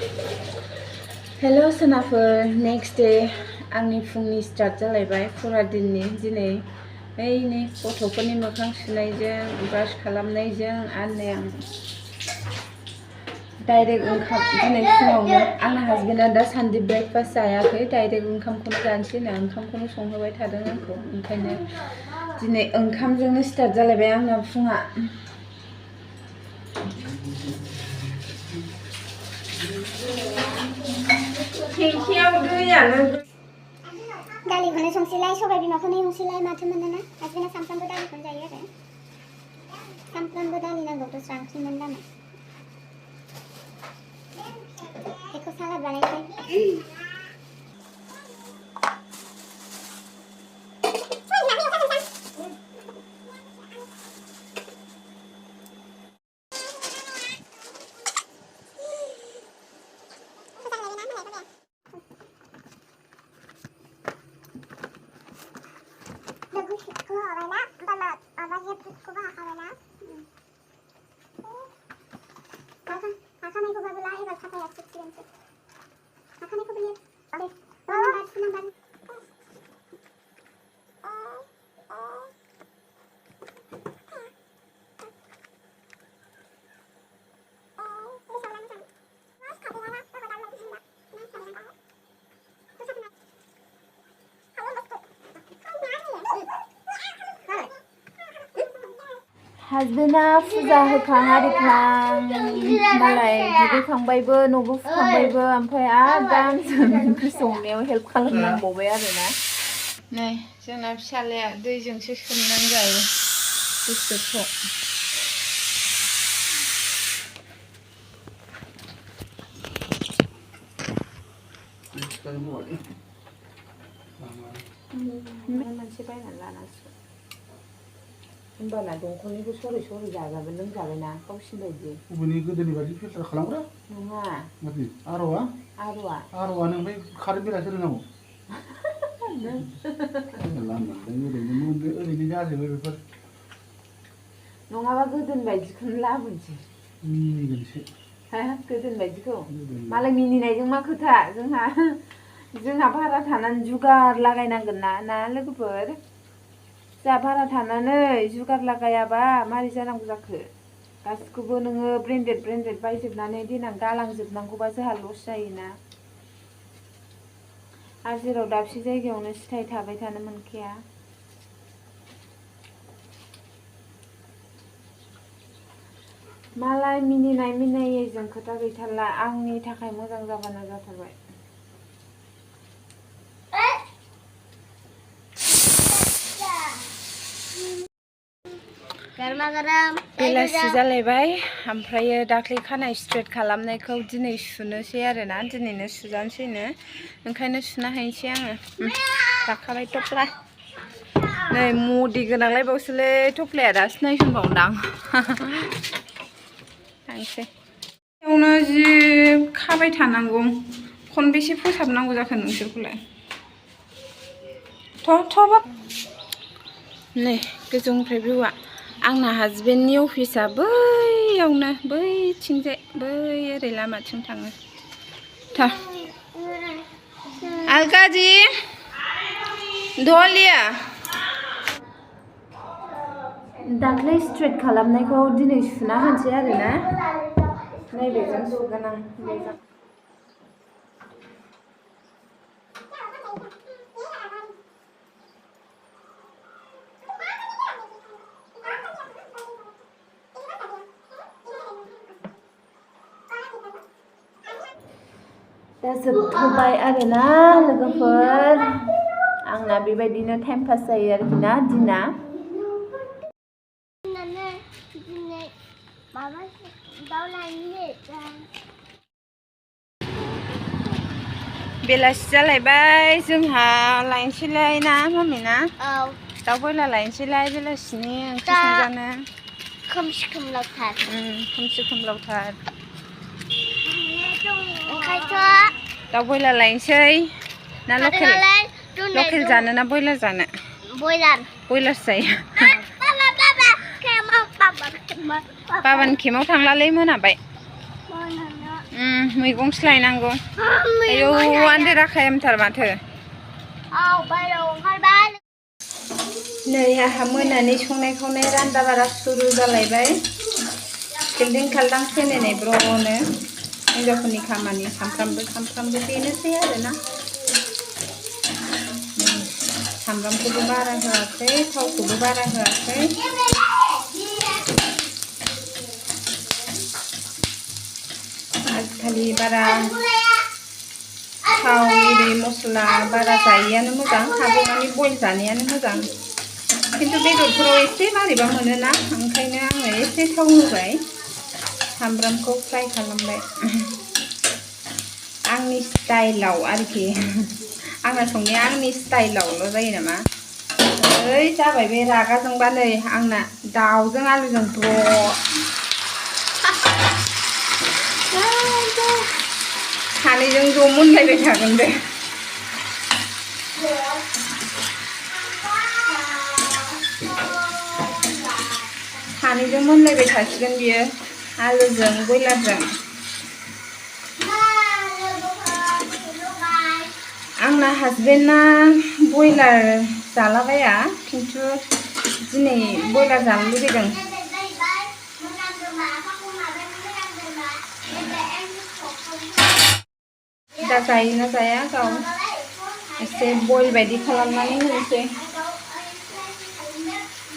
hello सोनाफोर next day आंनि फुंनि start जालायबाय फुरा दिननि दिनै ओइनै गथ'फोरनि मोखां सुनायजों ब्रास खालामनायजों आरो नै आं डाइरेक्ट ओंखाम दिनै फुङावनो आंना हासबेन्डआ दासान्दि ब्रेकफास्ट जायाखै डाइरेक्ट ओंखामखौनो जानोसै होनना ओंखामखौनो संहोबाय थादों आंखौ ओंखायनो दिनै ओंखामजोंनो स्टार्ट जालायबाय आंना फुङा टेंकियाव दैयानो दालिखौनो संसैलाय सबाय बिमाखौनो एवसैलाय माथो मोनोना हासबेन्डआ सामफ्रामबो दालिखौनो जायो आरो सामफ्रामबो दालि नांगौ दस्रा ओंख्रि मोनलानो बेखौ सालाद बानायसै हासबेन्डआ फुजा होखां आरिखां मालाय दुगैखांबायबो न'बो फुखांबायबो ओमफ्राय आरो दा आंजों ओंख्रि संनायाव हेल्प खालामनांबावबाय आरोना नै जोंना फिसालाया दैजोंसो सोमनानै जायो बिस्कुटखौ मोनसे बायनानै लानांसिगोन होमबाना दंखलनिखौ सरै सरै जाजागोन लोंजाबायना गावसिनि बायदि बबेनि गोदोनि बायदि फिल्टार खालामग्रा नङा मादि आर'आ नों ओमफ्राय कारेन्ट बिलासो रोंनांगौ ओरैनो जाजोबो बेफोर नङाबा गोदोनि बायदिखौनो लाबोनोसै मिनिगोनसो गोदोनि बायदिखौ मालाय मिनिनायजों मा खोथा जोंहा भारा थानानै जुगार लागायनांगोन ना लोगोफोर जा भारा थानानै जुगार लागायाबा मारै जानांगौ जाखो गासिखौबो नोङो ब्रेन्डेड बायजोबनानै देनां गालांजोबनांगौबा जोंहा लस जायोना आरो जेराव दाबसे जायगायावनो सिथाय थाबाय थानो मोनखाया मालाय मिनिनायजों खोथा गैथारला आंनि थाखाय मोजां जाबानो जाथारबाय बेलासि जालायबाय ओमफ्रायो दाख्लै खानाय स्ट्रेट खालामनायखौ दिनै सुनोसै आरोना दिनैनो सुजानोसैनो ओंखायनो सुना हैनोसै आङो जाखाबाय थफ्ला नै मदि गोनांलायबावसोलै थफ्लाया दासो नायसनबावदां थांसै बेयावनो जि खाबाय थानांगौ खनबेसे फोसाबनांगौ जाखो नोंसोरखौलाय थ' नै गोजौनिफ्राय भिउआ आंना हासबेन्डनि अफिसा बैयावनो बैथिंजाय बै ओरै लामाथिं थाङो अलकाजी धलिया दाख्लै स्ट्रेट खालामनायखौ दिनै सुना होनोसै आरोना नैबेजों सुगोन आं बेजों दा जोबथ'बाय आरोना लोगोफोर आंना बेबायदिनो टाइम पास जायो आरोखि ना दिना बेलासि जालायबाय जोंहा लायनोसैलाय ना मामि ना दाउ बयलार लायनोसैलाय बेलासिनि ओंख्रि संजानो खोमसि खोमलावथार दाउ बयलार लायनोसै ना लकेल जानो ना बयलार जानो बयलार जायो बाबानि खेमाव थांलालै मोनाबाय मैगं स्लायनांगौ आयौ आन्देर आखायामथार माथो नै आंहा मोनानि संनाय खावनाय रान्दा बारा सुरु जालायबाय खेलदें खालदां फैनाय ब्र'नो हिनजावफोरनि खामानि सामफ्रामबो बेनोसै आरोना सामब्रामखौबो बारा होआखै थावखौबो बारा होआखै आजिखालि बारा थाव इरि मस्ला बारा जायैयानो मोजां हागौमानि बइल जानायानो मोजां खिन्थु बेदरफोराव एसे मारैबा मोनोना ओंखायनो आङो एसे थाव होबाय सामब्रामखौ फ्राय खालामबाय आंनि स्टाइलाव आरोखि आंना संनाया आंनि स्टाइलावल' जायो नामा ओइ जाबाय बे रागा जोंबा नै आंना दाउजों आलुजों ब्र' सानैजों ज' मोनलायबाय थागोन बे सानैजों मोनलायबाय थासिगोन बियो आलुजों बयलारजों आंना हासबेन्डना बयलार जालाबाया खिन्थु दिनै बयलार जानो लुगैदों दा जायोना जाया गाव एसे बयल बायदि खालामनानै होनोसै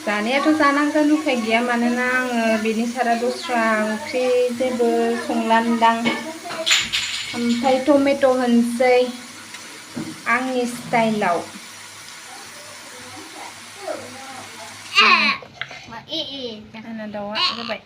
जानायाथ' जानांगोन उफाय गैया मानोना आङो बेनि सारा दस्रा ओंख्रि जेबो संलान्दां ओमफ्राय टमेट' होनोसै आंनि स्टाइलाव आंना दाउआ जाबाय